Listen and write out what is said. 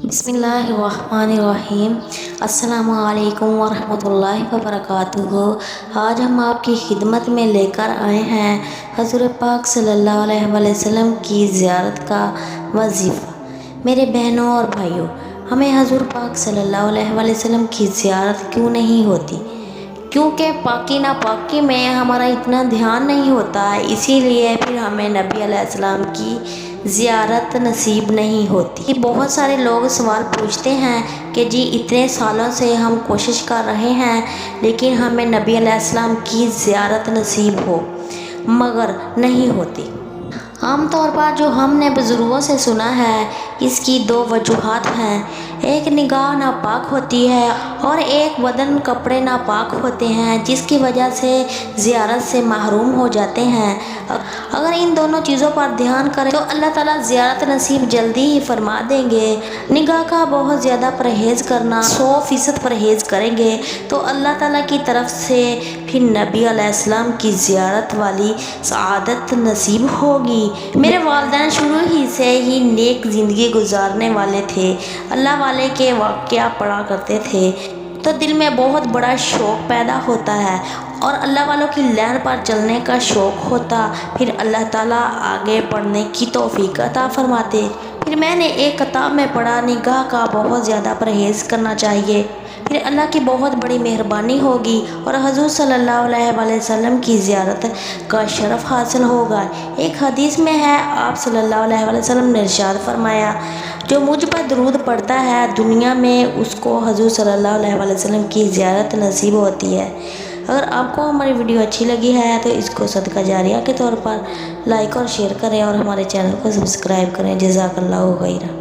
बिस्मिल्लाहिर्रहमानिर्रहीम। अस्सलामुअलैकुम वरहमतुल्लाहि वबरकातुहू। आज हम आपकी खिदमत में लेकर आए हैं हज़ूर पाक सल्लल्लाहु अलैहि वसल्लम की ज़ियारत का वजीफ़ा। मेरे बहनों और भाइयों, हमें हज़ूर पाक सल्लल्लाहु अलैहि वसल्लम की ज़ियारत क्यों नहीं होती? क्योंकि पाकी ना पाकी में हमारा इतना ध्यान नहीं होता है, इसीलिए फिर हमें नबी अलैहिस्सलाम की ज़ियारत नसीब नहीं होती। बहुत सारे लोग सवाल पूछते हैं कि जी इतने सालों से हम कोशिश कर रहे हैं लेकिन हमें नबी अलैहिस्सलाम की ज़ियारत नसीब हो, मगर नहीं होती। आम तौर पर जो हमने बुज़ुर्गों से सुना है, इसकी दो वजूहात हैं। एक निगाह नापाक होती है और एक बदन कपड़े नापाक होते हैं, जिसकी वजह से ज़ियारत से महरूम हो जाते हैं। अगर इन दोनों चीज़ों पर ध्यान करें तो अल्लाह ताला ज़ियारत नसीब जल्दी ही फरमा देंगे। निगाह का बहुत ज़्यादा परहेज़ करना, 100% परहेज़ करेंगे तो अल्लाह ताला की तरफ से फिर नबी अलैहिस्सलाम की ज़ियारत वाली सआदत नसीब होगी। मेरे वालिदैन शुरू ही से ही नेक ज़िंदगी गुजारने वाले थे, अल्लाह वाले के वाक़या पढ़ा करते थे तो दिल में बहुत बड़ा शौक़ पैदा होता है और अल्लाह वालों की लैन पर चलने का शौक़ होता। फिर अल्लाह ताला आगे पढ़ने की तौफ़ीक अता फरमाते। फिर मैंने एक किताब में पढ़ा, निगाह का बहुत ज़्यादा परहेज़ करना चाहिए, फिर अल्लाह की बहुत बड़ी मेहरबानी होगी और हज़ूर सल्लल्लाहु अलैहि वसल्लम की ज़ियारत का शरफ़ हासिल होगा। एक हदीस में है, आप सल्लल्लाहु अलैहि वसल्लम ने इरशाद फरमाया, जो मुझ पर दरूद पढ़ता है दुनिया में उसको हज़ूर सल्लल्लाहु अलैहि वसल्लम की ज़ियारत नसीब होती है। अगर आपको हमारी वीडियो अच्छी लगी है तो इसको सदका जारिया के तौर पर लाइक और शेयर करें और हमारे चैनल को सब्सक्राइब करें। जज़ाकल्लाहु खैरा।